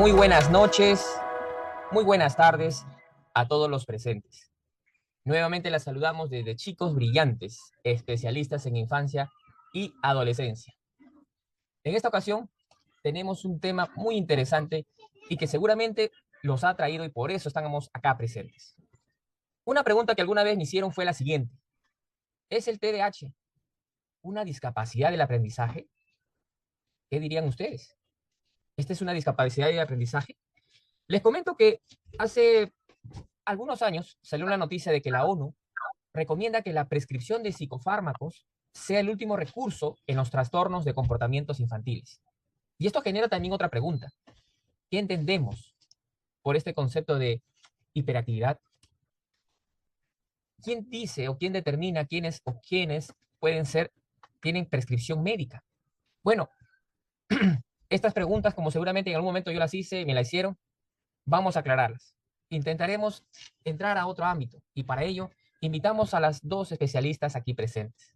Muy buenas noches, muy buenas tardes a todos los presentes. Nuevamente las saludamos desde Chicos Brillantes, especialistas en infancia y adolescencia. En esta ocasión tenemos un tema muy interesante y que seguramente los ha traído y por eso estamos acá presentes. Una pregunta que alguna vez me hicieron fue la siguiente. ¿Es el TDAH una discapacidad del aprendizaje? ¿Qué dirían ustedes? ¿Esta es una discapacidad del aprendizaje? Les comento que hace algunos años salió la noticia de que la ONU recomienda que la prescripción de psicofármacos sea el último recurso en los trastornos de comportamientos infantiles. Y esto genera también otra pregunta. ¿Qué entendemos por este concepto de hiperactividad? ¿Quién dice o quién determina quiénes pueden ser, tienen prescripción médica? Bueno, estas preguntas, como seguramente en algún momento yo las hice y me las hicieron, vamos a aclararlas. Intentaremos entrar a otro ámbito y para ello invitamos a las dos especialistas aquí presentes.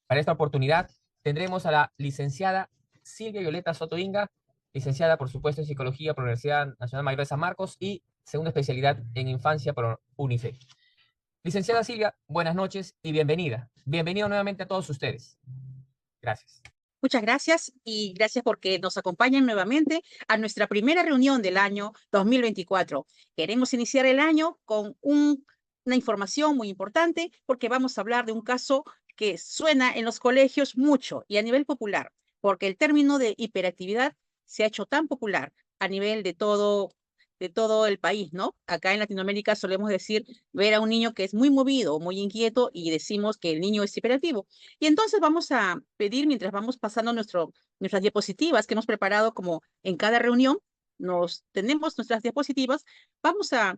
Para esta oportunidad tendremos a la licenciada Silvia Violeta Soto Inga, licenciada por supuesto en Psicología por la Universidad Nacional Mayor de San Marcos y segunda especialidad en Infancia por UNICEF. Licenciada Silvia, buenas noches y bienvenida. Bienvenido nuevamente a todos ustedes. Gracias. Muchas gracias y gracias porque nos acompañan nuevamente a nuestra primera reunión del año 2024. Queremos iniciar el año con una información muy importante porque vamos a hablar de un caso que suena en los colegios mucho y a nivel popular, porque el término de hiperactividad se ha hecho tan popular a nivel de todo el país, ¿no? Acá en Latinoamérica solemos decir ver a un niño que es muy movido, muy inquieto y decimos que el niño es hiperactivo. Y entonces vamos a pedir, mientras vamos pasando nuestras diapositivas que hemos preparado como en cada reunión, tenemos nuestras diapositivas, vamos a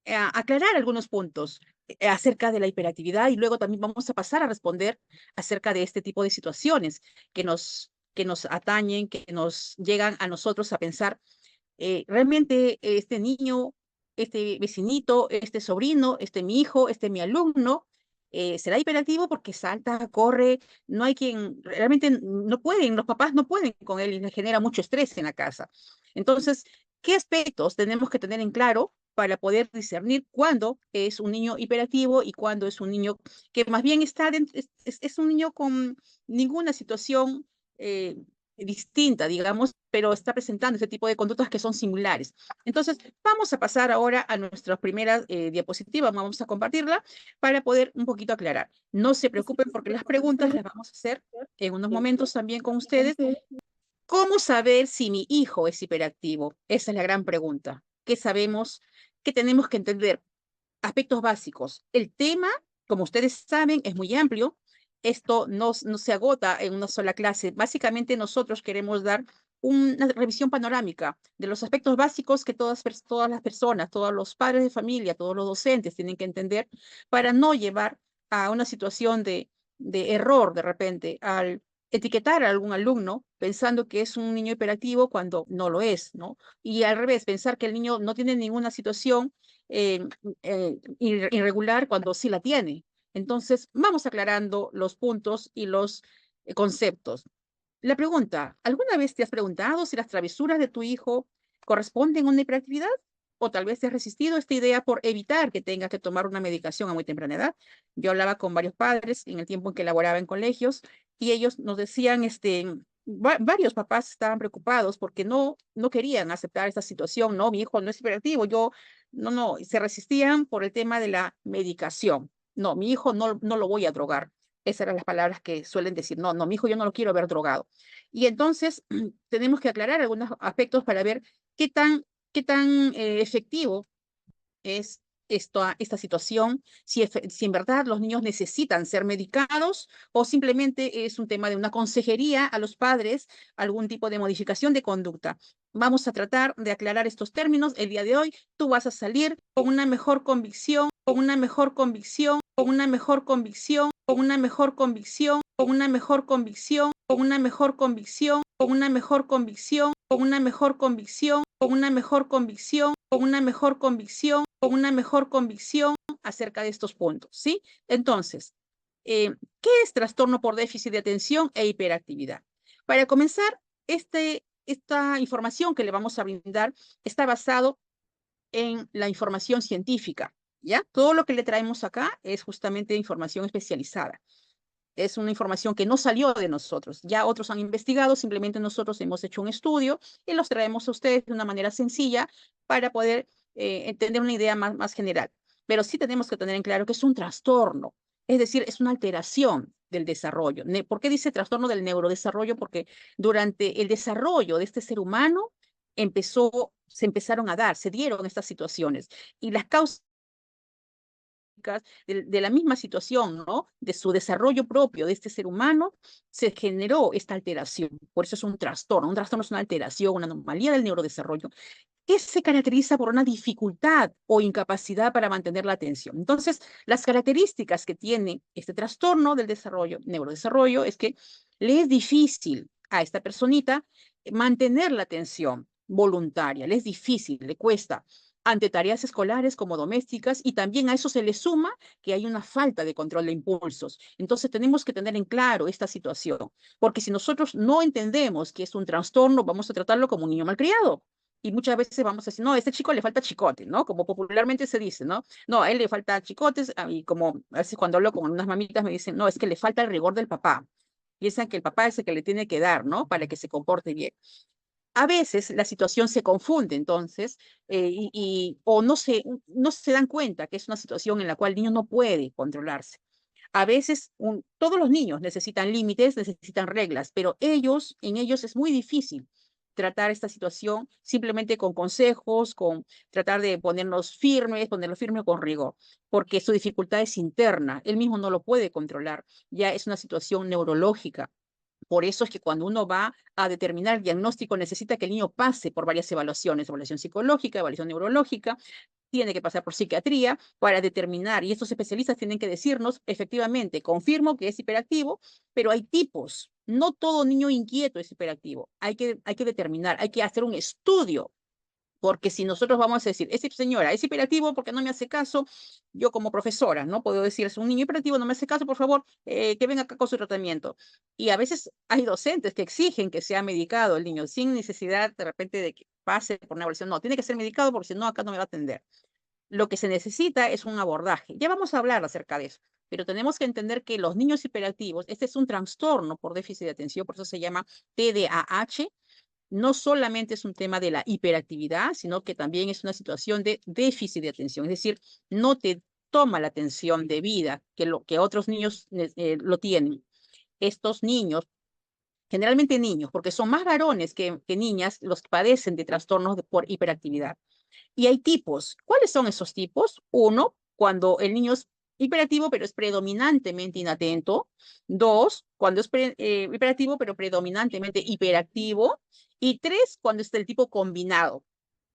aclarar algunos puntos acerca de la hiperactividad y luego también vamos a pasar a responder acerca de este tipo de situaciones que nos atañen, que nos llegan a nosotros a pensar, realmente este niño, este vecinito, este sobrino, este mi hijo, este mi alumno, será hiperactivo porque salta, corre, no hay quien, realmente no pueden, los papás no pueden con él y le genera mucho estrés en la casa. Entonces, ¿qué aspectos tenemos que tener en claro para poder discernir cuándo es un niño hiperactivo y cuándo es un niño que más bien es un niño con ninguna situación distinta, digamos, pero está presentando este tipo de conductas que son similares? Entonces, vamos a pasar ahora a nuestra primera diapositiva, vamos a compartirla para poder un poquito aclarar. No se preocupen porque las preguntas las vamos a hacer en unos momentos también con ustedes. ¿Cómo saber si mi hijo es hiperactivo? Esa es la gran pregunta. ¿Qué sabemos? ¿Qué tenemos que entender? Aspectos básicos. El tema, como ustedes saben, es muy amplio. Esto no se agota en una sola clase. Básicamente nosotros queremos dar una revisión panorámica de los aspectos básicos que todas las personas, todos los padres de familia, todos los docentes tienen que entender para no llevar a una situación de error de repente al etiquetar a algún alumno pensando que es un niño hiperactivo cuando no lo es, ¿no? Y al revés, pensar que el niño no tiene ninguna situación eh, irregular cuando sí la tiene. Entonces, vamos aclarando los puntos y los conceptos. La pregunta, ¿alguna vez te has preguntado si las travesuras de tu hijo corresponden a una hiperactividad? O tal vez te has resistido a esta idea por evitar que tenga que tomar una medicación a muy temprana edad. Yo hablaba con varios padres en el tiempo en que laboraba en colegios y ellos nos decían, varios papás estaban preocupados porque no querían aceptar esta situación. No, mi hijo no es hiperactivo, no, se resistían por el tema de la medicación. No, mi hijo no lo voy a drogar. Esas eran las palabras que suelen decir. No, mi hijo yo no lo quiero ver drogado. Y entonces tenemos que aclarar algunos aspectos para ver qué tan efectivo es esta situación, si en verdad los niños necesitan ser medicados o simplemente es un tema de una consejería a los padres, algún tipo de modificación de conducta. Vamos a tratar de aclarar estos términos el día de hoy. Tú vas a salir con una mejor convicción, con una mejor convicción, con una mejor convicción, con una mejor convicción, con una mejor convicción, con una mejor convicción, con una mejor convicción, con una mejor convicción, con una mejor convicción, con una mejor convicción, con una mejor convicción acerca de estos puntos, ¿sí? Entonces, ¿qué es trastorno por déficit de atención e hiperactividad? Para comenzar, este esta información que le vamos a brindar está basado en la información científica, ¿ya? Todo lo que le traemos acá es justamente información especializada. Es una información que no salió de nosotros. Ya otros han investigado, simplemente nosotros hemos hecho un estudio y los traemos a ustedes de una manera sencilla para poder entender una idea más general. Pero sí tenemos que tener en claro que es un trastorno, es decir, es una alteración del desarrollo. ¿Por qué dice trastorno del neurodesarrollo? Porque durante el desarrollo de este ser humano se empezaron a dar, se dieron estas situaciones y las causas de la misma situación, ¿no? De su desarrollo propio de este ser humano, se generó esta alteración. Por eso es un trastorno. Un trastorno es una alteración, una anomalía del neurodesarrollo que se caracteriza por una dificultad o incapacidad para mantener la atención. Entonces, las características que tiene este trastorno del desarrollo, neurodesarrollo, es que le es difícil a esta personita mantener la atención voluntaria, le es difícil, le cuesta ante tareas escolares como domésticas, y también a eso se le suma que hay una falta de control de impulsos. Entonces tenemos que tener en claro esta situación, porque si nosotros no entendemos que es un trastorno, vamos a tratarlo como un niño malcriado. Y muchas veces vamos a decir, no, a este chico le falta chicote, ¿no? Como popularmente se dice, ¿no? No, a él le falta chicotes, y como a veces cuando hablo con unas mamitas me dicen, no, es que le falta el rigor del papá. Piensan que el papá es el que le tiene que dar, ¿no? Para que se comporte bien. A veces la situación se confunde, entonces, o no se dan cuenta que es una situación en la cual el niño no puede controlarse. A veces todos los niños necesitan límites, necesitan reglas, pero en ellos es muy difícil tratar esta situación simplemente con consejos, con tratar de ponerlo firme con rigor, porque su dificultad es interna, él mismo no lo puede controlar, ya es una situación neurológica. Por eso es que cuando uno va a determinar el diagnóstico, necesita que el niño pase por varias evaluaciones, evaluación psicológica, evaluación neurológica, tiene que pasar por psiquiatría para determinar, y estos especialistas tienen que decirnos, efectivamente, confirmo que es hiperactivo, pero hay tipos. No todo niño inquieto es hiperactivo. Hay que determinar, hay que hacer un estudio, porque si nosotros vamos a decir, esta señora es hiperactivo porque no me hace caso, yo como profesora, ¿no? Puedo decir, es un niño hiperactivo, no me hace caso, por favor, que venga acá con su tratamiento. Y a veces hay docentes que exigen que sea medicado el niño sin necesidad de repente de que pase por una evaluación. No, tiene que ser medicado porque si no, acá no me va a atender. Lo que se necesita es un abordaje. Ya vamos a hablar acerca de eso, pero tenemos que entender que los niños hiperactivos, este es un trastorno por déficit de atención, por eso se llama TDAH. No solamente es un tema de la hiperactividad, sino que también es una situación de déficit de atención, es decir, no te toma la atención debida que otros niños lo tienen. Estos niños, generalmente niños, porque son más varones que niñas, los que padecen de trastornos por hiperactividad. Y hay tipos. ¿Cuáles son esos tipos? Uno, cuando el niño es hiperactivo, pero es predominantemente inatento. Dos, cuando es hiperactivo, pero predominantemente hiperactivo. Y tres, cuando es del tipo combinado,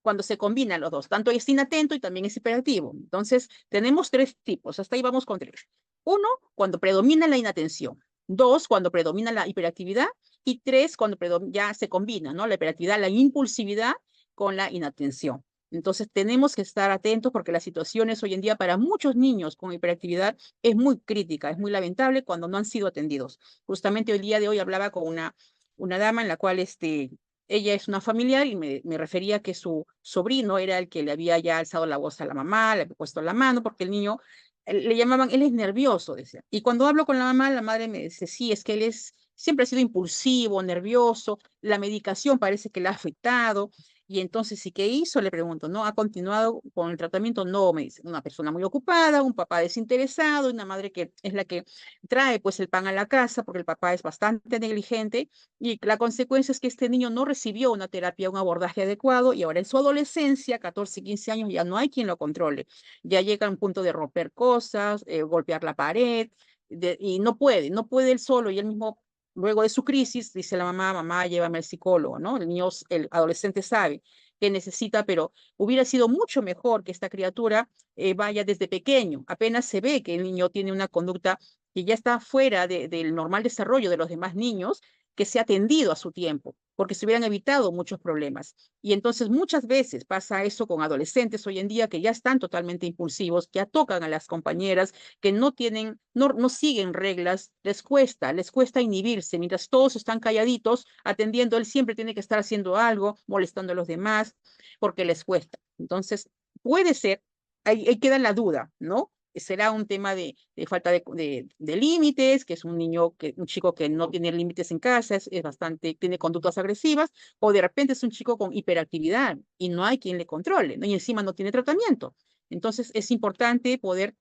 cuando se combinan los dos. Tanto es inatento y también es hiperactivo. Entonces, tenemos tres tipos. Hasta ahí vamos con tres. Uno, cuando predomina la inatención. Dos, cuando predomina la hiperactividad. Y tres, cuando ya se combina, ¿no? La hiperactividad, la impulsividad con la inatención. Entonces tenemos que estar atentos porque las situaciones hoy en día para muchos niños con hiperactividad es muy crítica, es muy lamentable cuando no han sido atendidos. Justamente el día de hoy hablaba con una dama en la cual ella es una familiar y me refería que su sobrino era el que le había ya alzado la voz a la mamá, le había puesto la mano porque el niño le llamaban, él es nervioso, decía. Y cuando hablo con la mamá, la madre me dice, sí, es que siempre ha sido impulsivo, nervioso, la medicación parece que le ha afectado. Y entonces, ¿y qué hizo? Le pregunto, ¿no? ¿Ha continuado con el tratamiento? No, me dice, una persona muy ocupada, un papá desinteresado, una madre que es la que trae pues el pan a la casa porque el papá es bastante negligente, y la consecuencia es que este niño no recibió una terapia, un abordaje adecuado, y ahora en su adolescencia, 14, 15 años, ya no hay quien lo controle. Ya llega a un punto de romper cosas, golpear la pared, y no puede él solo, y él mismo. Luego de su crisis, dice la mamá, mamá, llévame al psicólogo, ¿no? El adolescente sabe que necesita, pero hubiera sido mucho mejor que esta criatura vaya desde pequeño. Apenas se ve que el niño tiene una conducta que ya está fuera del normal desarrollo de los demás niños, que se ha atendido a su tiempo, porque se hubieran evitado muchos problemas. Y entonces muchas veces pasa eso con adolescentes hoy en día que ya están totalmente impulsivos, que ya tocan a las compañeras, que no tienen, no siguen reglas, les cuesta inhibirse, mientras todos están calladitos atendiendo, él siempre tiene que estar haciendo algo, molestando a los demás, porque les cuesta. Entonces, puede ser, ahí queda la duda, ¿no? Será un tema de falta de límites, que es un chico que no tiene límites en casa, es bastante, tiene conductas agresivas, o de repente es un chico con hiperactividad y no hay quien le controle, ¿no? Y encima no tiene tratamiento. Entonces es importante poder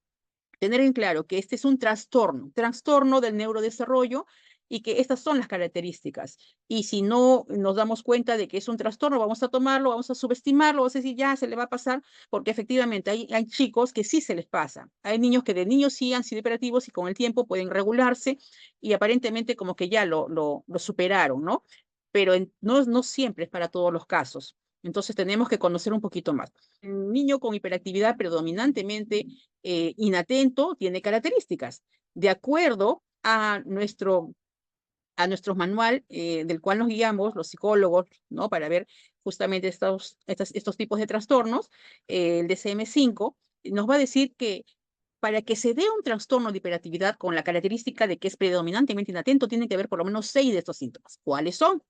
tener en claro que este es un trastorno del neurodesarrollo y que estas son las características. Y si no nos damos cuenta de que es un trastorno, vamos a tomarlo, vamos a subestimarlo, vamos a decir, ya se le va a pasar, porque efectivamente hay chicos que sí se les pasa. Hay niños que de niños sí han sido hiperactivos y con el tiempo pueden regularse y aparentemente como que ya lo superaron, ¿no? Pero no siempre es para todos los casos. Entonces tenemos que conocer un poquito más. Un niño con hiperactividad predominantemente inatento tiene características. De acuerdo a nuestro manual del cual nos guiamos los psicólogos, ¿no? Para ver justamente estos tipos de trastornos, el DSM-5 nos va a decir que para que se dé un trastorno de hiperactividad con la característica de que es predominantemente inatento, tiene que haber por lo menos 6 de estos síntomas. ¿Cuáles son?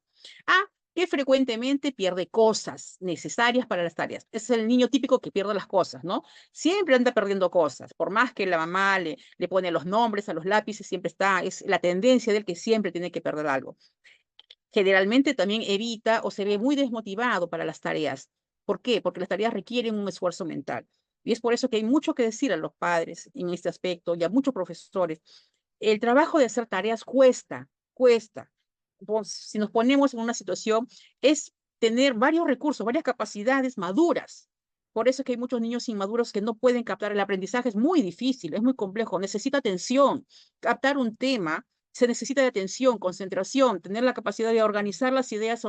A, que frecuentemente pierde cosas necesarias para las tareas. Es el niño típico que pierde las cosas, ¿no? Siempre anda perdiendo cosas. Por más que la mamá le pone los nombres a los lápices, siempre está, es la tendencia del que siempre tiene que perder algo. Generalmente también evita o se ve muy desmotivado para las tareas. ¿Por qué? Porque las tareas requieren un esfuerzo mental. Y es por eso que hay mucho que decir a los padres en este aspecto y a muchos profesores. El trabajo de hacer tareas cuesta. Pues, si nos ponemos en una situación, es tener varios recursos, varias capacidades maduras. Por eso es que hay muchos niños inmaduros que no pueden captar el aprendizaje. Es muy difícil, es muy complejo, necesita atención. Captar un tema se necesita de atención, concentración, tener la capacidad de organizar las ideas,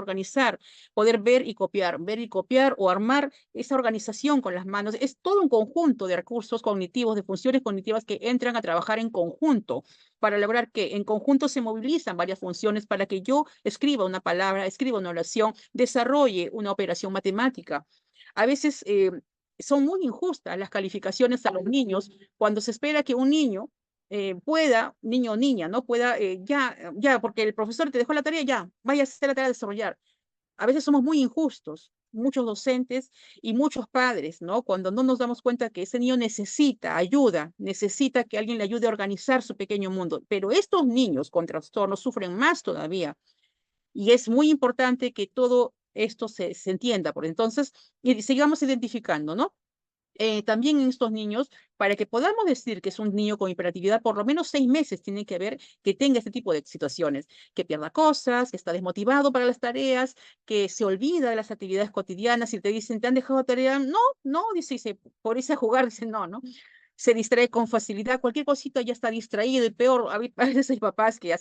poder ver y copiar o armar esa organización con las manos. Es todo un conjunto de recursos cognitivos, de funciones cognitivas que entran a trabajar en conjunto para lograr que en conjunto se movilizan varias funciones para que yo escriba una palabra, escriba una oración, desarrolle una operación matemática. A veces son muy injustas las calificaciones a los niños cuando se espera que un niño pueda, niño o niña, ¿no? Pueda, ya, porque el profesor te dejó la tarea, ya, vaya a hacer la tarea de desarrollar. A veces somos muy injustos, muchos docentes y muchos padres, ¿no? Cuando no nos damos cuenta que ese niño necesita ayuda, necesita que alguien le ayude a organizar su pequeño mundo. Pero estos niños con trastornos sufren más todavía. Y es muy importante que todo esto se entienda. Por entonces, y sigamos identificando, ¿no? También en estos niños, para que podamos decir que es un niño con hiperactividad, por lo menos 6 meses tiene que haber que tenga este tipo de situaciones, que pierda cosas, que está desmotivado para las tareas, que se olvida de las actividades cotidianas. Si te dicen, ¿te han dejado tarea? No, no, dice, por irse a jugar, dice, no, no. Se distrae con facilidad, cualquier cosita ya está distraído y peor, a veces hay papás que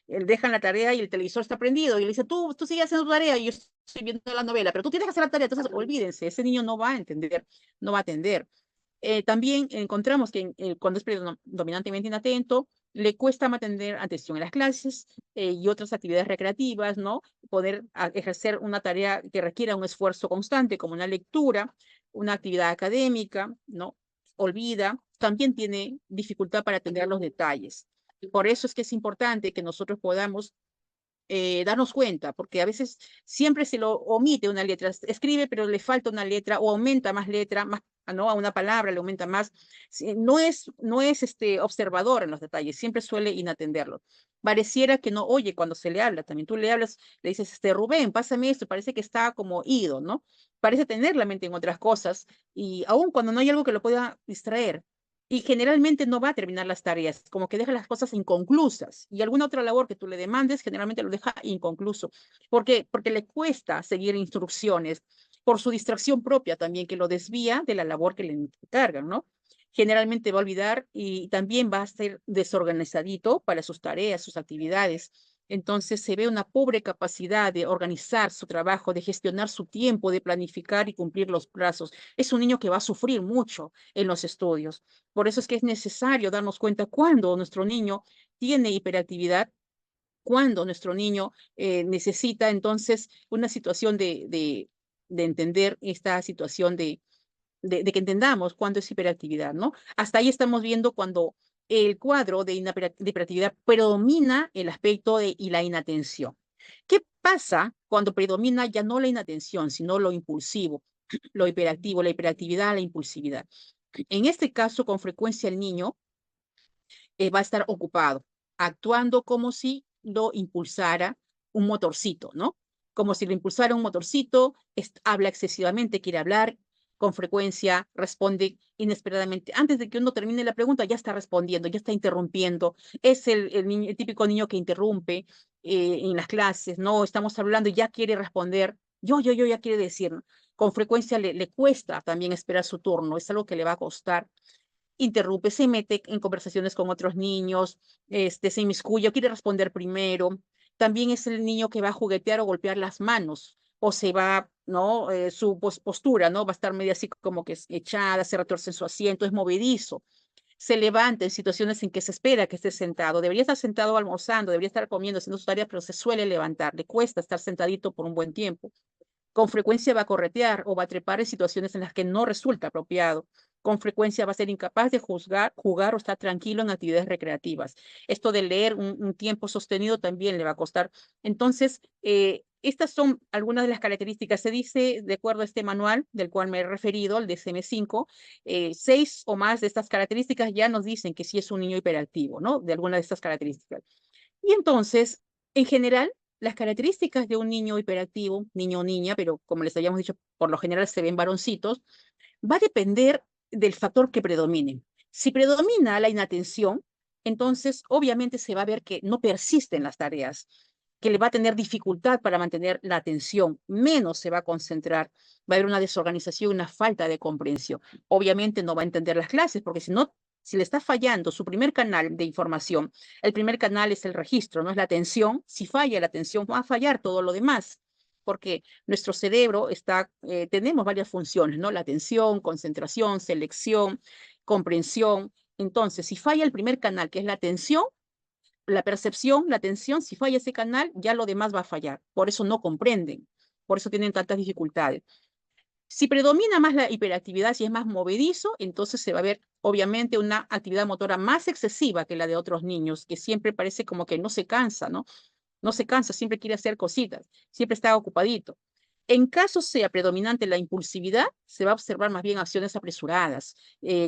dejan la tarea y el televisor está prendido y le dice, tú sigues haciendo tu tarea y yo estoy viendo la novela, pero tú tienes que hacer la tarea, entonces olvídense, ese niño no va a entender, no va a atender. También encontramos que cuando es predominantemente inatento, le cuesta mantener atención en las clases y otras actividades recreativas, ¿no? Poder ejercer una tarea que requiera un esfuerzo constante, como una lectura, una actividad académica, ¿no? Olvida, también tiene dificultad para atender los detalles. Por eso es que es importante que nosotros podamos darnos cuenta, porque a veces siempre se lo omite una letra, escribe pero le falta una letra o aumenta más letra, más, ¿no? A una palabra le aumenta más. No es observador en los detalles, siempre suele inatenderlo. Pareciera que no oye cuando se le habla, también tú le hablas, le dices, Rubén, pásame esto, parece que está como ido, ¿no? Parece tener la mente en otras cosas y aun cuando no hay algo que lo pueda distraer, y generalmente no va a terminar las tareas, como que deja las cosas inconclusas. Y alguna otra labor que tú le demandes, generalmente lo deja inconcluso. ¿Por qué? Porque le cuesta seguir instrucciones, por su distracción propia también, que lo desvía de la labor que le encargan, ¿no? Generalmente va a olvidar y también va a ser desorganizadito para sus tareas, sus actividades. Entonces se ve una pobre capacidad de organizar su trabajo, de gestionar su tiempo, de planificar y cumplir los plazos. Es un niño que va a sufrir mucho en los estudios. Por eso es que es necesario darnos cuenta cuando nuestro niño tiene hiperactividad cuándo nuestro niño necesita entonces una situación de entender esta situación de que entendamos cuándo es hiperactividad, ¿no? Hasta ahí estamos viendo cuando el cuadro de hiperactividad predomina el aspecto y la inatención. ¿Qué pasa cuando predomina ya no la inatención, sino lo impulsivo, lo hiperactivo, la hiperactividad, la impulsividad? En este caso, con frecuencia el niño va a estar ocupado, actuando como si lo impulsara un motorcito, ¿no? Como si lo impulsara un motorcito, habla excesivamente, quiere hablar, con frecuencia responde inesperadamente. Antes de que uno termine la pregunta, ya está respondiendo, ya está interrumpiendo. Es el típico niño que interrumpe en las clases, ¿no? Estamos hablando y ya quiere responder. Yo, ya quiere decir, ¿no? Con frecuencia le cuesta también esperar su turno, es algo que le va a costar. Interrumpe, se mete en conversaciones con otros niños, se inmiscuye, quiere responder primero. También es el niño que va a juguetear o golpear las manos, o se va, ¿no? Su postura, ¿no? Va a estar medio así como que es echada, se retuerce en su asiento, es movedizo. Se levanta en situaciones en que se espera que esté sentado. Debería estar sentado almorzando, debería estar comiendo, haciendo sus tareas, pero se suele levantar. Le cuesta estar sentadito por un buen tiempo. Con frecuencia va a corretear o va a trepar en situaciones en las que no resulta apropiado. Con frecuencia va a ser incapaz de jugar o estar tranquilo en actividades recreativas. Esto de leer un tiempo sostenido también le va a costar. Entonces, estas son algunas de las características. Se dice, de acuerdo a este manual del cual me he referido, el DSM-5, 6 o más de estas características ya nos dicen que sí es un niño hiperactivo, ¿no? De alguna de estas características. Y entonces, en general, las características de un niño hiperactivo, niño o niña, pero como les habíamos dicho, por lo general se ven varoncitos, va a depender del factor que predomine. Si predomina la inatención, entonces obviamente se va a ver que no persisten las tareas, que le va a tener dificultad para mantener la atención, menos se va a concentrar, va a haber una desorganización, una falta de comprensión. Obviamente no va a entender las clases, porque si no, si le está fallando su primer canal de información, el primer canal es el registro, no es la atención. Si falla la atención, va a fallar todo lo demás, porque nuestro cerebro está, tenemos varias funciones, ¿no? La atención, concentración, selección, comprensión. Entonces, si falla el primer canal, que es la atención, la percepción, la atención, si falla ese canal, ya lo demás va a fallar. Por eso no comprenden, por eso tienen tantas dificultades. Si predomina más la hiperactividad, si es más movedizo, entonces se va a ver obviamente una actividad motora más excesiva que la de otros niños, que siempre parece como que no se cansa, ¿no? No se cansa, siempre quiere hacer cositas, siempre está ocupadito. En caso sea predominante la impulsividad, se va a observar más bien acciones apresuradas,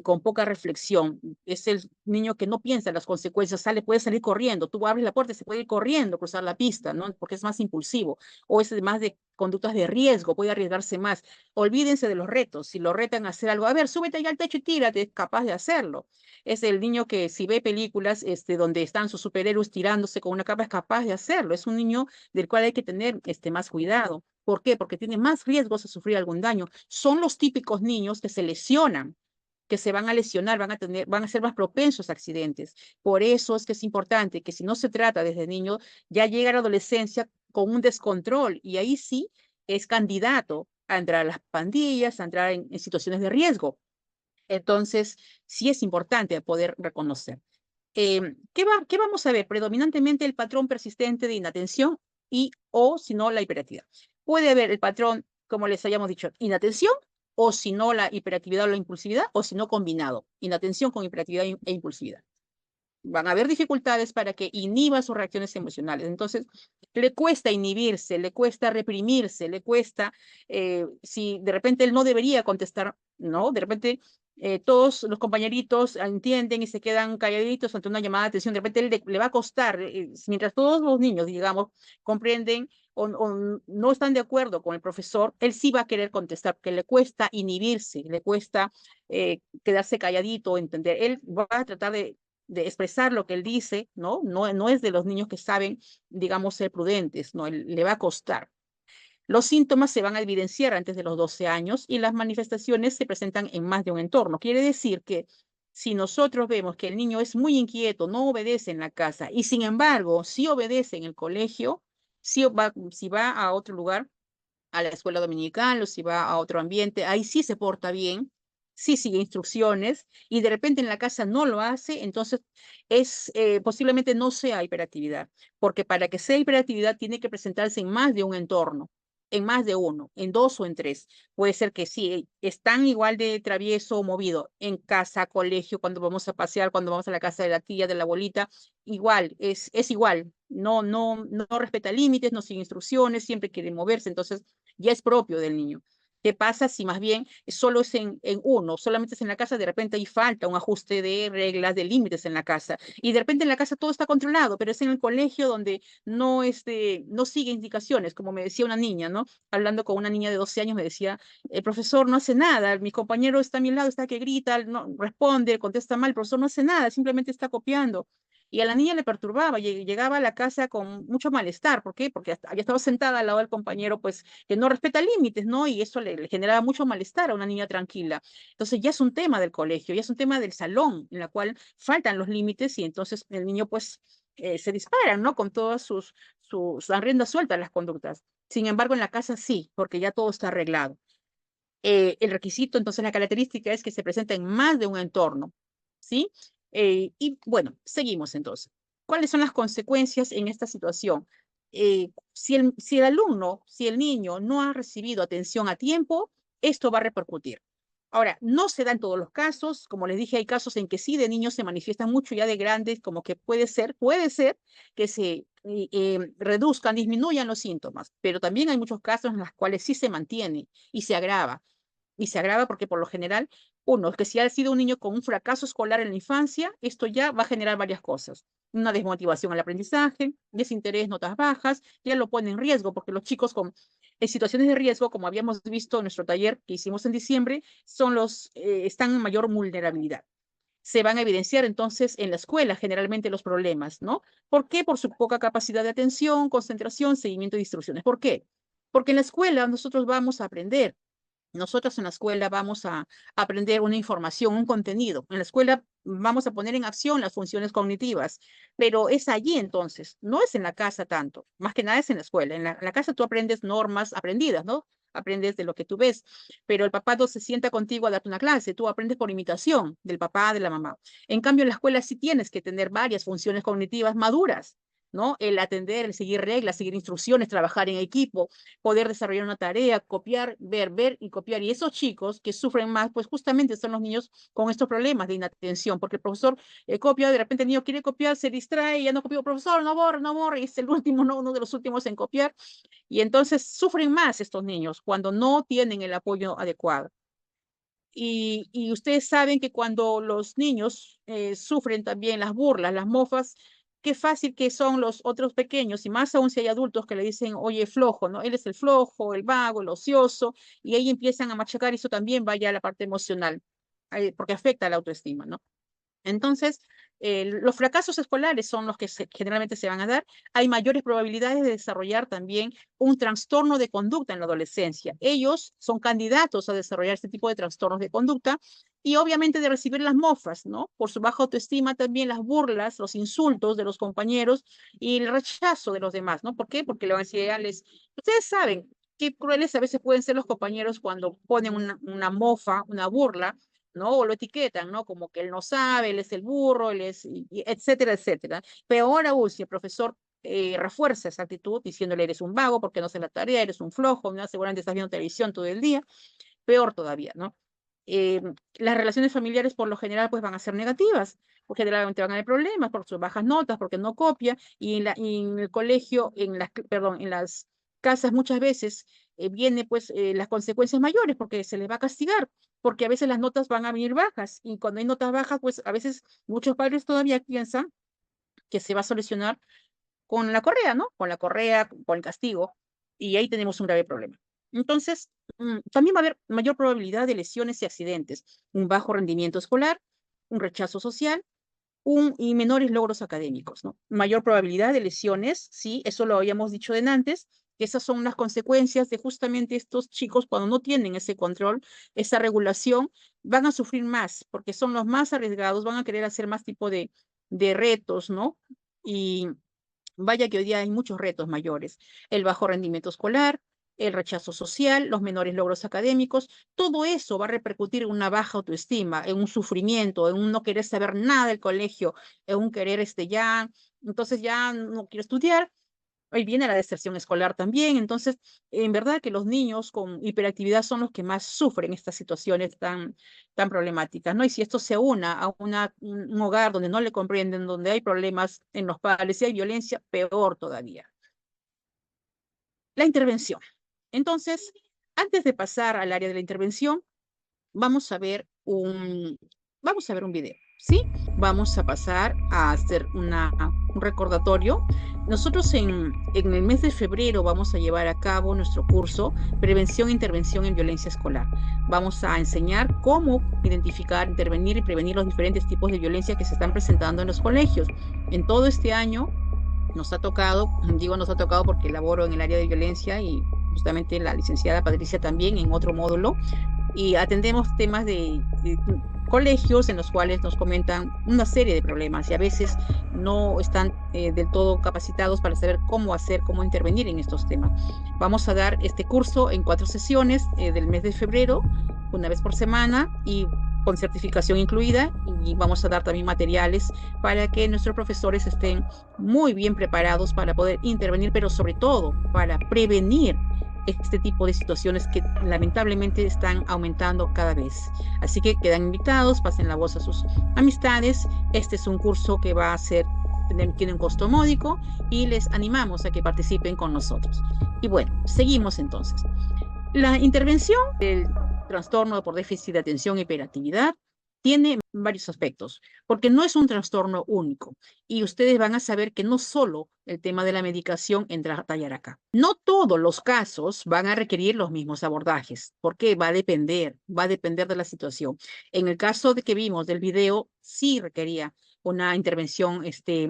con poca reflexión. Es el niño que no piensa en las consecuencias, puede salir corriendo. Tú abres la puerta y se puede ir corriendo, cruzar la pista, ¿no? Porque es más impulsivo. O es más de conductas de riesgo, puede arriesgarse más. Olvídense de los retos. Si lo retan a hacer algo, a ver, súbete allá al techo y tírate, es capaz de hacerlo. Es el niño que si ve películas donde están sus superhéroes tirándose con una capa, es capaz de hacerlo. Es un niño del cual hay que tener más cuidado. ¿Por qué? Porque tiene más riesgos de sufrir algún daño. Son los típicos niños que se lesionan, que se van a lesionar, van a ser más propensos a accidentes. Por eso es que es importante que si no se trata desde niño, ya llega a la adolescencia con un descontrol y ahí sí es candidato a entrar a las pandillas, a entrar en situaciones de riesgo. Entonces, sí es importante poder reconocer. ¿Qué vamos a ver? Predominantemente el patrón persistente de inatención y o si no la hiperactividad. Puede haber el patrón, como les hayamos dicho, inatención o si no la hiperactividad o la impulsividad o si no combinado, inatención con hiperactividad e impulsividad. Van a haber dificultades para que inhiba sus reacciones emocionales. Entonces, le cuesta inhibirse, le cuesta reprimirse, le cuesta, si de repente él no debería contestar, ¿no? De repente todos los compañeritos entienden y se quedan calladitos ante una llamada de atención. De repente él le va a costar, mientras todos los niños, digamos, comprenden o no están de acuerdo con el profesor, él sí va a querer contestar, porque le cuesta inhibirse, le cuesta quedarse calladito, entender. Él va a tratar de expresar lo que él dice, ¿no? No es de los niños que saben, digamos, ser prudentes, ¿no? Le va a costar. Los síntomas se van a evidenciar antes de los 12 años y las manifestaciones se presentan en más de un entorno. Quiere decir que si nosotros vemos que el niño es muy inquieto, no obedece en la casa y sin embargo sí obedece en el colegio, si va a otro lugar, a la escuela dominical o si va a otro ambiente, ahí sí se porta bien, sí sigue instrucciones y de repente en la casa no lo hace, entonces posiblemente no sea hiperactividad, porque para que sea hiperactividad tiene que presentarse en más de un entorno, en más de uno, en dos o en tres. Puede ser que sí, están igual de travieso o movido en casa, colegio, cuando vamos a pasear, cuando vamos a la casa de la tía, de la abuelita, igual, es igual. No respeta límites, no sigue instrucciones, siempre quiere moverse, entonces ya es propio del niño. ¿Qué pasa si más bien solo es en uno, solamente es en la casa, de repente hay falta un ajuste de reglas, de límites en la casa, y de repente en la casa todo está controlado, pero es en el colegio donde no sigue indicaciones, como me decía una niña, ¿no? Hablando con una niña de 12 años, me decía, el profesor no hace nada, mi compañero está a mi lado, está que grita, no responde, contesta mal, el profesor no hace nada, simplemente está copiando. Y a la niña le perturbaba, llegaba a la casa con mucho malestar. ¿Por qué? Porque había estado sentada al lado del compañero, pues, que no respeta límites, ¿no? Y eso le generaba mucho malestar a una niña tranquila. Entonces ya es un tema del colegio, ya es un tema del salón, en la cual faltan los límites y entonces el niño, pues, se dispara, ¿no? Con todas sus riendas sueltas las conductas. Sin embargo, en la casa sí, porque ya todo está arreglado. El requisito, entonces la característica es que se presenta en más de un entorno, ¿sí? Y bueno, seguimos entonces. ¿Cuáles son las consecuencias en esta situación? Si el alumno, si el niño no ha recibido atención a tiempo, esto va a repercutir. Ahora, no se da en todos los casos, como les dije, hay casos en que sí de niños se manifiestan mucho ya de grandes, como que puede ser que se reduzcan, disminuyan los síntomas, pero también hay muchos casos en los cuales sí se mantiene y se agrava. Y se agrava porque por lo general, uno, que si ha sido un niño con un fracaso escolar en la infancia, esto ya va a generar varias cosas. Una desmotivación al aprendizaje, desinterés, notas bajas, ya lo pone en riesgo, porque los chicos en situaciones de riesgo, como habíamos visto en nuestro taller que hicimos en diciembre, están en mayor vulnerabilidad. Se van a evidenciar entonces en la escuela generalmente los problemas, ¿no? ¿Por qué? Por su poca capacidad de atención, concentración, seguimiento de instrucciones. ¿Por qué? Porque en la escuela nosotros vamos a aprender. Nosotros en la escuela vamos a aprender una información, un contenido. En la escuela vamos a poner en acción las funciones cognitivas, pero es allí entonces, no es en la casa tanto. Más que nada es en la escuela. En la casa tú aprendes normas aprendidas, ¿no? Aprendes de lo que tú ves, pero el papá no se sienta contigo a darte una clase, tú aprendes por imitación del papá, de la mamá. En cambio, en la escuela sí tienes que tener varias funciones cognitivas maduras, ¿no? El atender, el seguir reglas, seguir instrucciones, trabajar en equipo, poder desarrollar una tarea, copiar, ver y copiar. Y esos chicos que sufren más, pues justamente son los niños con estos problemas de inatención, porque el profesor copia, de repente el niño quiere copiar, se distrae, ya no copió, profesor, no borre, y es el último, no, uno de los últimos en copiar. Y entonces sufren más estos niños cuando no tienen el apoyo adecuado. Y ustedes saben que cuando los niños sufren también las burlas, las mofas, qué fácil que son los otros pequeños, y más aún si hay adultos que le dicen, oye, flojo, ¿no? Él es el flojo, el vago, el ocioso, y ahí empiezan a machacar, y eso también vaya a la parte emocional, porque afecta a la autoestima, ¿no? Entonces, los fracasos escolares son los que generalmente se van a dar. Hay mayores probabilidades de desarrollar también un trastorno de conducta en la adolescencia. Ellos son candidatos a desarrollar este tipo de trastornos de conducta y obviamente de recibir las mofas, ¿no? Por su baja autoestima también las burlas, los insultos de los compañeros y el rechazo de los demás, ¿no? ¿Por qué? Porque la ansiedad Ustedes saben qué crueles a veces pueden ser los compañeros cuando ponen una mofa, una burla, ¿no? O lo etiquetan, ¿no? Como que él no sabe, él es el burro, etcétera, etcétera. Peor aún, si el profesor refuerza esa actitud diciéndole eres un vago porque no haces la tarea, eres un flojo, ¿no? Seguramente estás viendo televisión todo el día, peor todavía, ¿no? Eh, las relaciones familiares por lo general pues van a ser negativas, porque generalmente van a haber problemas por sus bajas notas, porque no copia, y en el colegio, perdón, en las casas muchas veces viene pues las consecuencias mayores, porque se les va a castigar, porque a veces las notas van a venir bajas, y cuando hay notas bajas, pues a veces muchos padres todavía piensan que se va a solucionar con la correa, ¿no? Con la correa, con el castigo, y ahí tenemos un grave problema. Entonces, también va a haber mayor probabilidad de lesiones y accidentes, un bajo rendimiento escolar, un rechazo social, y menores logros académicos, ¿no? Mayor probabilidad de lesiones, sí, eso lo habíamos dicho de antes, que esas son las consecuencias de justamente estos chicos cuando no tienen ese control, esa regulación, van a sufrir más, porque son los más arriesgados, van a querer hacer más tipo de retos, ¿no? Y vaya que hoy día hay muchos retos mayores. El bajo rendimiento escolar, el rechazo social, los menores logros académicos. Todo eso va a repercutir en una baja autoestima, en un sufrimiento, en un no querer saber nada del colegio, en un querer entonces ya no quiero estudiar. Ahí viene la deserción escolar también. Entonces, en verdad que los niños con hiperactividad son los que más sufren estas situaciones tan problemáticas, ¿no? Y si esto se aúna a un hogar donde no le comprenden, donde hay problemas en los padres y hay violencia, peor todavía. La intervención. Entonces, antes de pasar al área de la intervención, vamos a ver un video, ¿sí? Vamos a pasar a hacer un recordatorio. Nosotros en el mes de febrero vamos a llevar a cabo nuestro curso Prevención e Intervención en Violencia Escolar. Vamos a enseñar cómo identificar, intervenir y prevenir los diferentes tipos de violencia que se están presentando en los colegios. En todo este año nos ha tocado, digo nos ha tocado porque laboro en el área de violencia y justamente la licenciada Patricia también en otro módulo, y atendemos temas de colegios en los cuales nos comentan una serie de problemas y a veces no están del todo capacitados para saber cómo hacer, cómo intervenir en estos temas. Vamos a dar este curso en 4 sesiones del mes de febrero, una vez por semana y con certificación incluida, y vamos a dar también materiales para que nuestros profesores estén muy bien preparados para poder intervenir, pero sobre todo para prevenir este tipo de situaciones que lamentablemente están aumentando cada vez. Así que quedan invitados, pasen la voz a sus amistades. Este es un curso que va a ser, tiene un costo módico y les animamos a que participen con nosotros. Y bueno, seguimos entonces. La intervención del trastorno por déficit de atención e hiperactividad tiene varios aspectos, porque no es un trastorno único. Y ustedes van a saber que no solo el tema de la medicación entra a tallar acá. No todos los casos van a requerir los mismos abordajes, porque va a depender de la situación. En el caso de que vimos del video, sí requería una intervención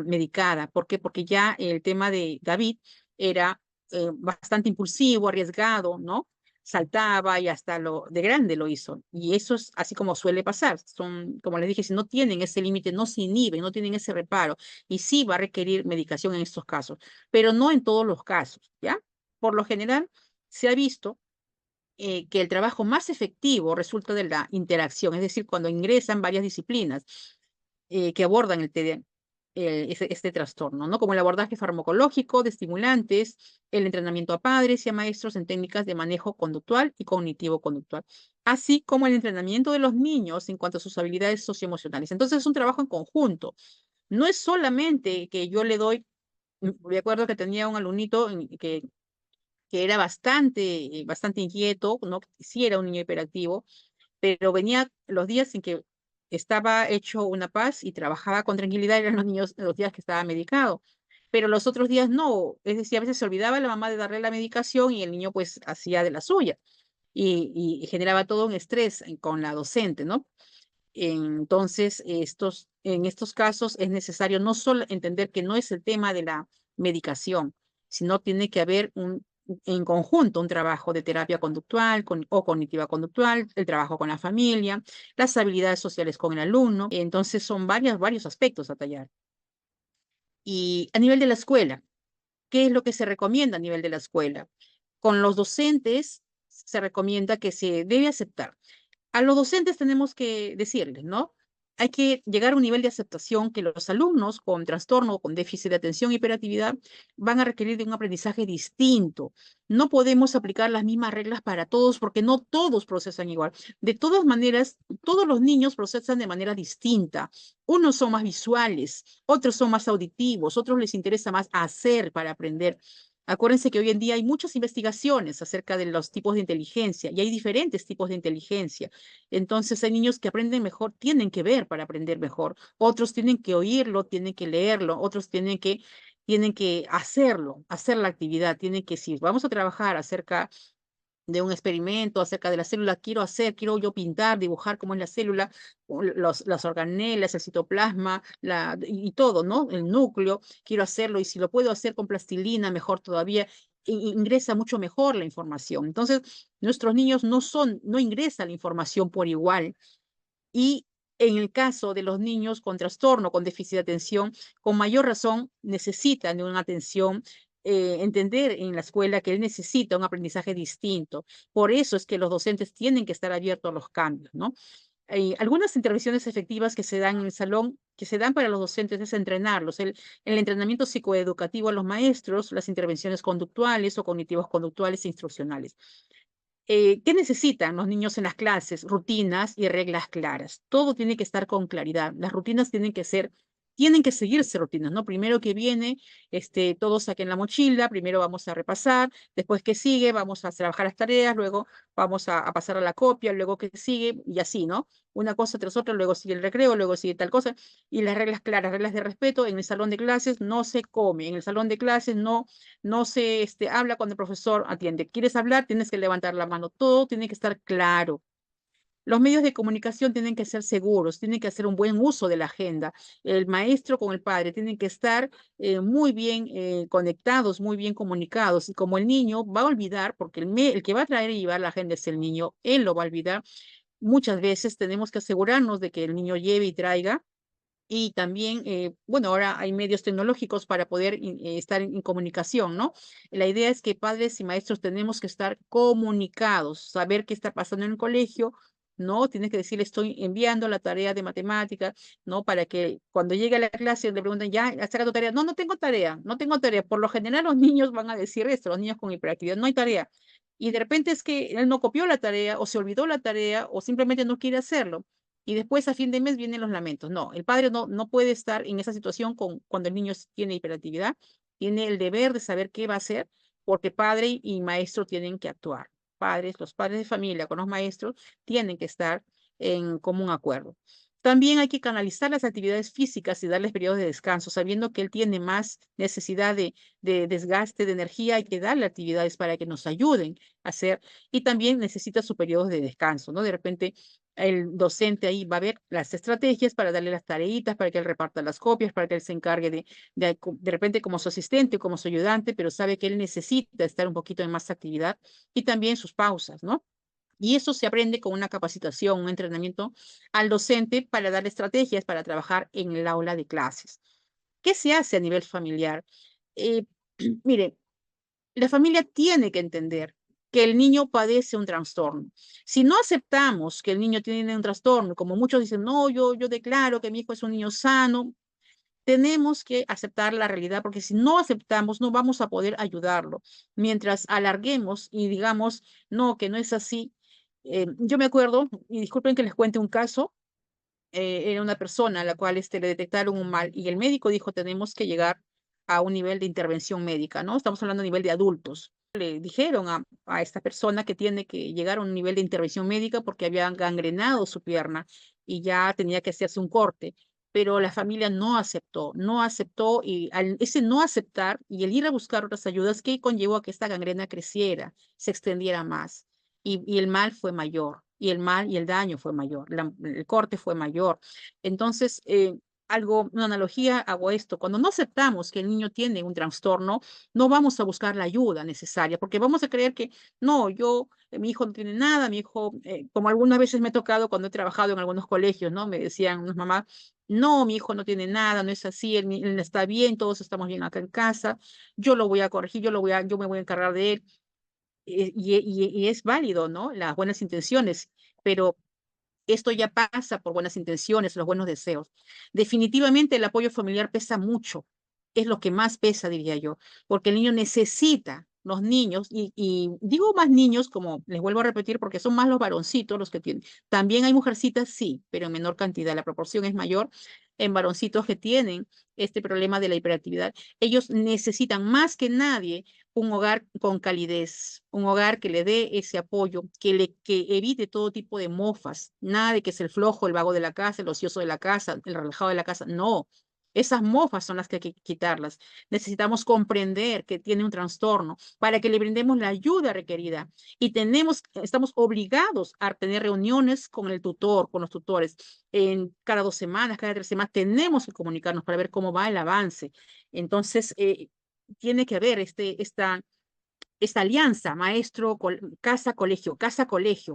medicada. ¿Por qué? Porque ya el tema de David era bastante impulsivo, arriesgado, ¿no? Saltaba y hasta de grande lo hizo. Y eso es así como suele pasar. Son, como les dije, si no tienen ese límite, no se inhiben, no tienen ese reparo. Y sí va a requerir medicación en estos casos, pero no en todos los casos, ¿ya? Por lo general, se ha visto que el trabajo más efectivo resulta de la interacción, es decir, cuando ingresan varias disciplinas que abordan este trastorno, ¿no? Como el abordaje farmacológico de estimulantes, el entrenamiento a padres y a maestros en técnicas de manejo conductual y cognitivo-conductual, así como el entrenamiento de los niños en cuanto a sus habilidades socioemocionales. Entonces es un trabajo en conjunto. No es solamente que yo le doy, de acuerdo que tenía un alumnito que era bastante inquieto, ¿no? Sí era un niño hiperactivo, pero venía los días en que estaba hecho una paz y trabajaba con tranquilidad, eran los días que estaba medicado, pero los otros días no, es decir, a veces se olvidaba la mamá de darle la medicación y el niño pues hacía de la suya y generaba todo un estrés con la docente, ¿no? Entonces, en estos casos es necesario no solo entender que no es el tema de la medicación, sino tiene que haber en conjunto un trabajo de terapia conductual o cognitiva conductual, el trabajo con la familia, las habilidades sociales con el alumno. Entonces, son varios aspectos a tallar. Y a nivel de la escuela, ¿qué es lo que se recomienda a nivel de la escuela? Con los docentes se recomienda que se debe aceptar. A los docentes tenemos que decirles, ¿no? Hay que llegar a un nivel de aceptación que los alumnos con trastorno o con déficit de atención y hiperactividad van a requerir de un aprendizaje distinto. No podemos aplicar las mismas reglas para todos porque no todos procesan igual. De todas maneras, todos los niños procesan de manera distinta. Unos son más visuales, otros son más auditivos, otros les interesa más hacer para aprender. Acuérdense que hoy en día hay muchas investigaciones acerca de los tipos de inteligencia y hay diferentes tipos de inteligencia. Entonces hay niños que aprenden mejor, tienen que ver para aprender mejor. Otros tienen que oírlo, tienen que leerlo, otros tienen que hacerlo, hacer la actividad. Tienen que, si vamos a trabajar acerca de un experimento acerca de la célula, quiero yo pintar, dibujar cómo es la célula, las organelas, el citoplasma, y todo, ¿no? El núcleo, quiero hacerlo, y si lo puedo hacer con plastilina, mejor todavía, ingresa mucho mejor la información. Entonces, nuestros niños no ingresan la información por igual, y en el caso de los niños con trastorno, con déficit de atención, con mayor razón necesitan de una atención entender en la escuela que él necesita un aprendizaje distinto. Por eso es que los docentes tienen que estar abiertos a los cambios, ¿no? Algunas intervenciones efectivas que se dan en el salón, que se dan para los docentes, es entrenarlos. El entrenamiento psicoeducativo a los maestros, las intervenciones conductuales o cognitivos conductuales e instruccionales. ¿Qué necesitan los niños en las clases? Rutinas y reglas claras. Todo tiene que estar con claridad. Las rutinas tienen que seguirse rutinas, ¿no? Primero que viene, todos saquen la mochila, primero vamos a repasar, después que sigue, vamos a trabajar las tareas, luego vamos a pasar a la copia, luego que sigue, y así, ¿no? Una cosa tras otra, luego sigue el recreo, luego sigue tal cosa, y las reglas claras, reglas de respeto, en el salón de clases no se come, en el salón de clases no se habla cuando el profesor atiende. ¿Quieres hablar? Tienes que levantar la mano. Todo tiene que estar claro. Los medios de comunicación tienen que ser seguros, tienen que hacer un buen uso de la agenda. El maestro con el padre tienen que estar muy bien conectados, muy bien comunicados. Y como el niño va a olvidar, porque el que va a traer y llevar la agenda es el niño, él lo va a olvidar. Muchas veces tenemos que asegurarnos de que el niño lleve y traiga y también, bueno, ahora hay medios tecnológicos para poder estar en comunicación, ¿no? La idea es que padres y maestros tenemos que estar comunicados, saber qué está pasando en el colegio, ¿no? Tienes que decirle, estoy enviando la tarea de matemática, ¿no? Para que cuando llegue a la clase le pregunten, ¿ya has sacado tarea? No, no tengo tarea, no tengo tarea. Por lo general los niños van a decir esto, los niños con hiperactividad, no hay tarea. Y de repente es que él no copió la tarea o se olvidó la tarea o simplemente no quiere hacerlo y después a fin de mes vienen los lamentos. No, el padre no puede estar en esa situación cuando el niño tiene hiperactividad, tiene el deber de saber qué va a hacer, porque padre y maestro tienen que actuar. Los padres de familia con los maestros tienen que estar en común acuerdo. También hay que canalizar las actividades físicas y darles periodos de descanso, sabiendo que él tiene más necesidad de desgaste de energía, hay que darle actividades para que nos ayuden a hacer, y también necesita sus periodos de descanso, ¿no? De repente el docente ahí va a ver las estrategias para darle las tareitas, para que él reparta las copias, para que él se encargue de repente como su asistente, como su ayudante, pero sabe que él necesita estar un poquito en más actividad y también sus pausas, ¿no? Y eso se aprende con una capacitación, un entrenamiento al docente para dar estrategias para trabajar en el aula de clases. ¿Qué se hace a nivel familiar? Eh, mire, la familia tiene que entender que el niño padece un trastorno. Si no aceptamos que el niño tiene un trastorno, como muchos dicen, no, yo declaro que mi hijo es un niño sano, tenemos que aceptar la realidad, porque si no aceptamos, no vamos a poder ayudarlo. Mientras alarguemos y digamos, no, que no es así. Yo me acuerdo, y disculpen que les cuente un caso, era una persona a la cual le detectaron un mal y el médico dijo, tenemos que llegar a un nivel de intervención médica, ¿no? Estamos hablando a nivel de adultos. Le dijeron a esta persona que tiene que llegar a un nivel de intervención médica porque habían gangrenado su pierna y ya tenía que hacerse un corte, pero la familia no aceptó y ese no aceptar y el ir a buscar otras ayudas, que conllevó a que esta gangrena creciera, se extendiera más y el mal fue mayor, y el mal y el daño fue mayor, el corte fue mayor. Entonces, una analogía hago esto, cuando no aceptamos que el niño tiene un trastorno, no vamos a buscar la ayuda necesaria, porque vamos a creer que, no, mi hijo no tiene nada, mi hijo, como algunas veces me ha tocado cuando he trabajado en algunos colegios, ¿no? Me decían unas mamás, no, mi hijo no tiene nada, no es así, él está bien, todos estamos bien acá en casa, yo lo voy a corregir, yo me voy a encargar de él y es válido, ¿no? Las buenas intenciones, pero esto ya pasa por buenas intenciones, los buenos deseos. Definitivamente el apoyo familiar pesa mucho, es lo que más pesa, diría yo, porque el niño necesita, los niños, y digo más niños, como les vuelvo a repetir, porque son más los varoncitos los que tienen. También hay mujercitas, sí, pero en menor cantidad, la proporción es mayor en varoncitos que tienen este problema de la hiperactividad. Ellos necesitan más que nadie un hogar con calidez, un hogar que le dé ese apoyo, que evite todo tipo de mofas, nada de que es el flojo, el vago de la casa, el ocioso de la casa, el relajado de la casa, no. Esas mofas son las que hay que quitarlas. Necesitamos comprender que tiene un trastorno para que le brindemos la ayuda requerida. Y estamos obligados a tener reuniones con el tutor, con los tutores. En cada 2 semanas, cada 3 semanas, tenemos que comunicarnos para ver cómo va el avance. Entonces, tiene que haber esta alianza casa, colegio,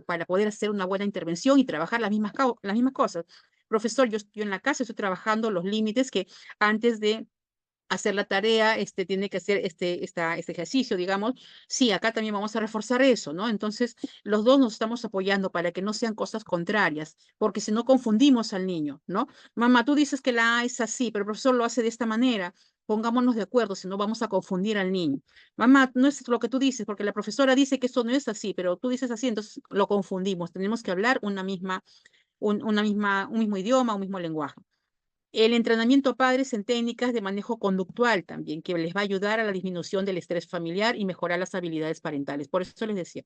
para poder hacer una buena intervención y trabajar las mismas cosas. Profesor, yo en la casa estoy trabajando los límites que antes de hacer la tarea, tiene que hacer este ejercicio, digamos, sí, acá también vamos a reforzar eso, ¿no? Entonces, los dos nos estamos apoyando para que no sean cosas contrarias, porque si no confundimos al niño, ¿no? Mamá, tú dices que la A es así, pero el profesor lo hace de esta manera. Pongámonos de acuerdo, si no vamos a confundir al niño. Mamá, no es lo que tú dices, porque la profesora dice que esto no es así, pero tú dices así, entonces lo confundimos. Tenemos que hablar un mismo idioma, un mismo lenguaje. El entrenamiento a padres en técnicas de manejo conductual también, que les va a ayudar a la disminución del estrés familiar y mejorar las habilidades parentales. Por eso les decía,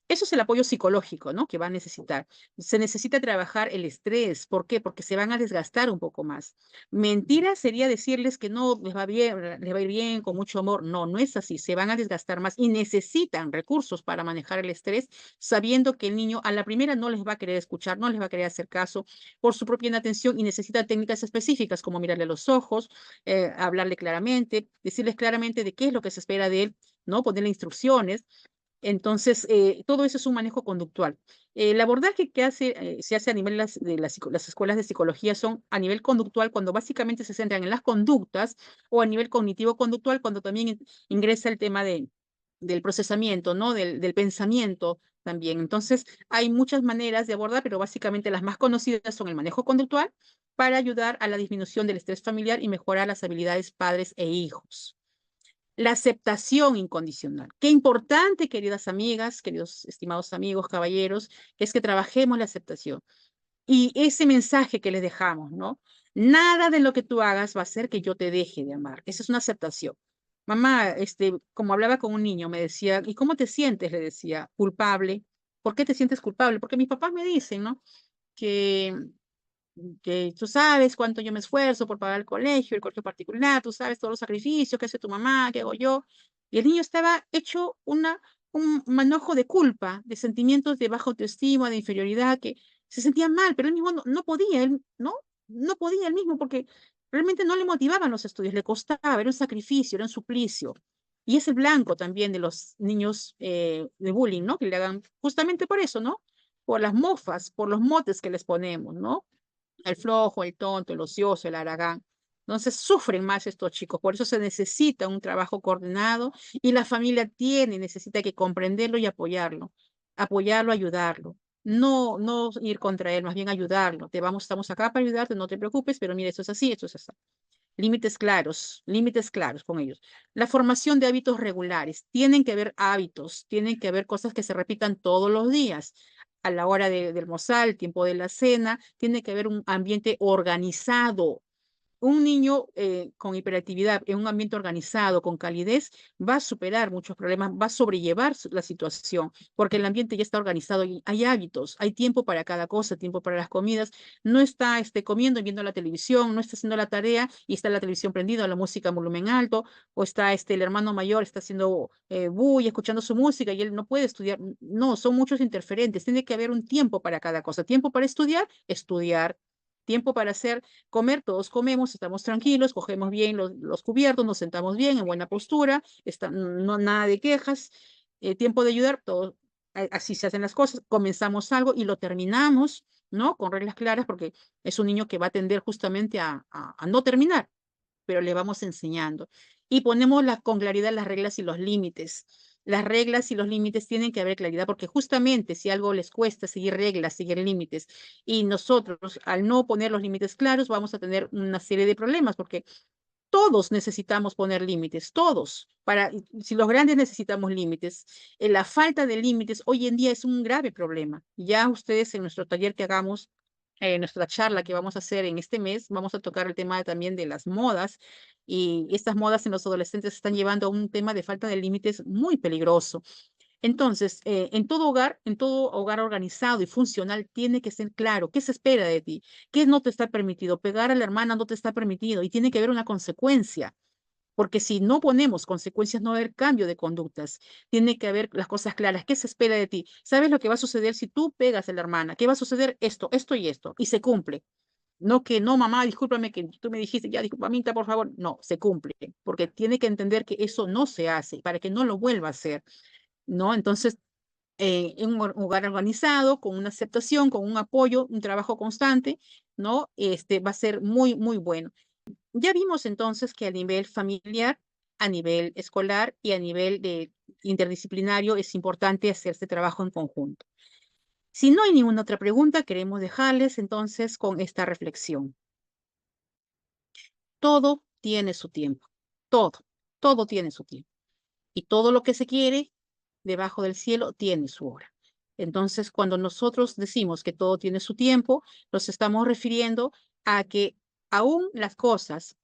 eso es el apoyo psicológico, ¿no? Que va a necesitar. Se necesita trabajar el estrés. ¿Por qué? Porque se van a desgastar un poco más. Mentira sería decirles que no les va bien, les va a ir bien, con mucho amor. No, no es así. Se van a desgastar más y necesitan recursos para manejar el estrés, sabiendo que el niño a la primera no les va a querer escuchar, no les va a querer hacer caso por su propia inatención y necesita técnicas específicas como mirarle a los ojos, hablarle claramente, decirles claramente de qué es lo que se espera de él, ¿no? Ponerle instrucciones. Entonces, todo eso es un manejo conductual. El abordaje que se hace a nivel de las escuelas de psicología son a nivel conductual, cuando básicamente se centran en las conductas, o a nivel cognitivo-conductual, cuando también ingresa el tema del procesamiento, ¿no? Del pensamiento también. Entonces, hay muchas maneras de abordar, pero básicamente las más conocidas son el manejo conductual para ayudar a la disminución del estrés familiar y mejorar las habilidades padres e hijos. La aceptación incondicional. Qué importante, queridas amigas, queridos estimados amigos, caballeros, es que trabajemos la aceptación. Y ese mensaje que les dejamos, ¿no? Nada de lo que tú hagas va a hacer que yo te deje de amar. Esa es una aceptación. Mamá, como hablaba con un niño, me decía, ¿y cómo te sientes? Le decía, culpable. ¿Por qué te sientes culpable? Porque mis papás me dicen, ¿no? Que que tú sabes cuánto yo me esfuerzo por pagar el colegio particular, tú sabes todos los sacrificios que hace tu mamá, que hago yo. Y el niño estaba hecho un manojo de culpa, de sentimientos de baja autoestima, de inferioridad, que se sentía mal, pero él mismo no podía, él no podía él mismo porque realmente no le motivaban los estudios, le costaba, era un sacrificio, era un suplicio. Y es el blanco también de los niños de bullying, ¿no? Que le hagan justamente por eso, ¿no? Por las mofas, por los motes que les ponemos, ¿no? El flojo, el tonto, el ocioso, el haragán. Entonces sufren más estos chicos, por eso se necesita un trabajo coordinado y la familia necesita que comprenderlo y apoyarlo, ayudarlo. No ir contra él, más bien ayudarlo. Estamos acá para ayudarte, no te preocupes, pero mira, esto es así, esto es así. Límites claros con ellos. La formación de hábitos regulares. Tienen que haber hábitos, tienen que haber cosas que se repitan todos los días. A la hora de almorzar, el tiempo de la cena, tiene que haber un ambiente organizado. Un niño con hiperactividad en un ambiente organizado, con calidez, va a superar muchos problemas, va a sobrellevar la situación, porque el ambiente ya está organizado y hay hábitos, hay tiempo para cada cosa, tiempo para las comidas. No está comiendo y viendo la televisión, no está haciendo la tarea y está la televisión prendida, la música a volumen alto, o está el hermano mayor, está haciendo bulla, escuchando su música y él no puede estudiar. No, son muchos interferentes. Tiene que haber un tiempo para cada cosa. Tiempo para estudiar, estudiar. Tiempo para comer, todos comemos, estamos tranquilos, cogemos bien los cubiertos, nos sentamos bien, en buena postura, no, nada de quejas, tiempo de ayudar, todo, así se hacen las cosas, comenzamos algo y lo terminamos, ¿no? Con reglas claras, porque es un niño que va a tender justamente a no terminar, pero le vamos enseñando. Y ponemos con claridad las reglas y los límites. Las reglas y los límites tienen que haber claridad, porque justamente si algo les cuesta seguir reglas, seguir límites, y nosotros al no poner los límites claros, vamos a tener una serie de problemas, porque todos necesitamos poner límites, todos. Si los grandes necesitamos límites, la falta de límites hoy en día es un grave problema. Ya ustedes en nuestro taller que hagamos, nuestra charla que vamos a hacer en este mes, vamos a tocar el tema también de las modas, y estas modas en los adolescentes están llevando a un tema de falta de límites muy peligroso. Entonces, en todo hogar organizado y funcional, tiene que ser claro qué se espera de ti, qué no te está permitido. Pegar a la hermana no te está permitido y tiene que haber una consecuencia, porque si no ponemos consecuencias, no va a haber cambio de conductas. Tiene que haber las cosas claras. ¿Qué se espera de ti? ¿Sabes lo que va a suceder si tú pegas a la hermana? ¿Qué va a suceder? Esto y esto. Y se cumple. No que no, mamá, discúlpame que tú me dijiste, ya, disculpamita, por favor. No, se cumple, porque tiene que entender que eso no se hace para que no lo vuelva a hacer, ¿no? Entonces, en un hogar organizado, con una aceptación, con un apoyo, un trabajo constante, ¿no? Va a ser muy, muy bueno. Ya vimos entonces que a nivel familiar, a nivel escolar y a nivel de interdisciplinario es importante hacer este trabajo en conjunto. Si no hay ninguna otra pregunta, queremos dejarles entonces con esta reflexión. Todo tiene su tiempo, todo, todo tiene su tiempo. Y todo lo que se quiere debajo del cielo tiene su hora. Entonces, cuando nosotros decimos que todo tiene su tiempo, nos estamos refiriendo a que aún las cosas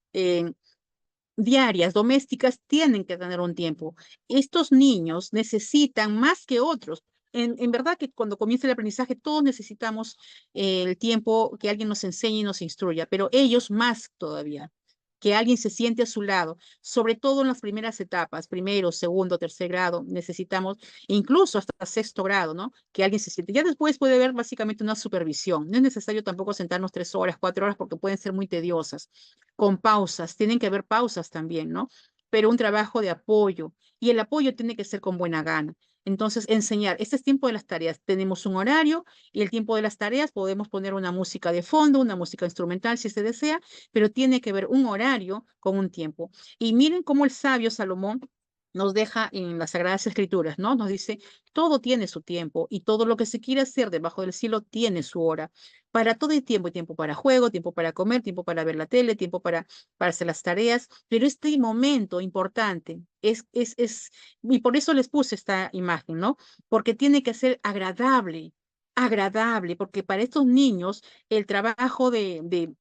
diarias, domésticas, tienen que tener un tiempo. Estos niños necesitan más que otros. En verdad que cuando comienza el aprendizaje, todos necesitamos el tiempo que alguien nos enseñe y nos instruya, pero ellos más todavía, que alguien se siente a su lado, sobre todo en las primeras etapas, primero, segundo, tercer grado, necesitamos, incluso hasta sexto grado, ¿no? Que alguien se siente. Ya después puede haber básicamente una supervisión. No es necesario tampoco sentarnos 3 horas, 4 horas, porque pueden ser muy tediosas, con pausas, tienen que haber pausas también, ¿no? Pero un trabajo de apoyo, y el apoyo tiene que ser con buena gana. Entonces, enseñar, este es tiempo de las tareas, tenemos un horario y el tiempo de las tareas podemos poner una música de fondo, una música instrumental si se desea, pero tiene que haber un horario con un tiempo. Y miren cómo el sabio Salomón nos deja en las Sagradas Escrituras, ¿no? Nos dice, todo tiene su tiempo y todo lo que se quiere hacer debajo del cielo tiene su hora. Para todo hay tiempo para juego, tiempo para comer, tiempo para ver la tele, tiempo para hacer las tareas, pero este momento importante y por eso les puse esta imagen, ¿no? Porque tiene que ser agradable, agradable, porque para estos niños el trabajo de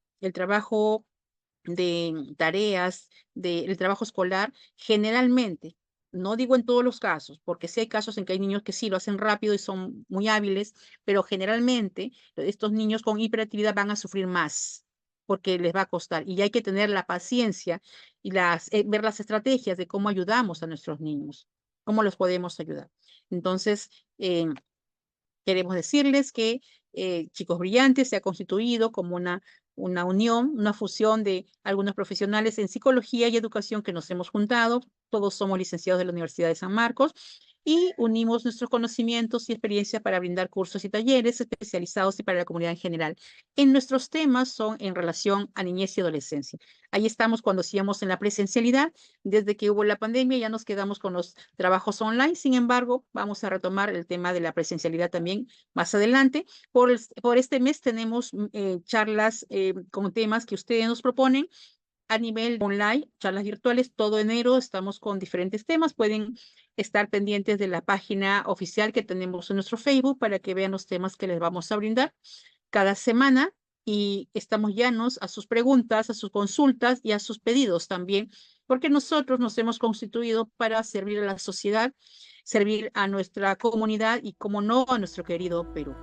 tareas, del trabajo escolar, generalmente, no digo en todos los casos, porque sí hay casos en que hay niños que sí lo hacen rápido y son muy hábiles, pero generalmente estos niños con hiperactividad van a sufrir más porque les va a costar y hay que tener la paciencia y ver las estrategias de cómo ayudamos a nuestros niños, cómo los podemos ayudar. Entonces, queremos decirles que Chicos Brillantes se ha constituido como una unión, una fusión de algunos profesionales en psicología y educación que nos hemos juntado. Todos somos licenciados de la Universidad de San Marcos y unimos nuestros conocimientos y experiencia para brindar cursos y talleres especializados y para la comunidad en general. En nuestros temas son en relación a niñez y adolescencia. Ahí estamos cuando hacíamos en la presencialidad. Desde que hubo la pandemia ya nos quedamos con los trabajos online. Sin embargo, vamos a retomar el tema de la presencialidad también más adelante. Por este mes tenemos charlas con temas que ustedes nos proponen a nivel online, charlas virtuales, todo enero estamos con diferentes temas. Pueden estar pendientes de la página oficial que tenemos en nuestro Facebook para que vean los temas que les vamos a brindar cada semana y estamos llanos a sus preguntas, a sus consultas y a sus pedidos también, porque nosotros nos hemos constituido para servir a la sociedad, servir a nuestra comunidad y, como no, a nuestro querido Perú.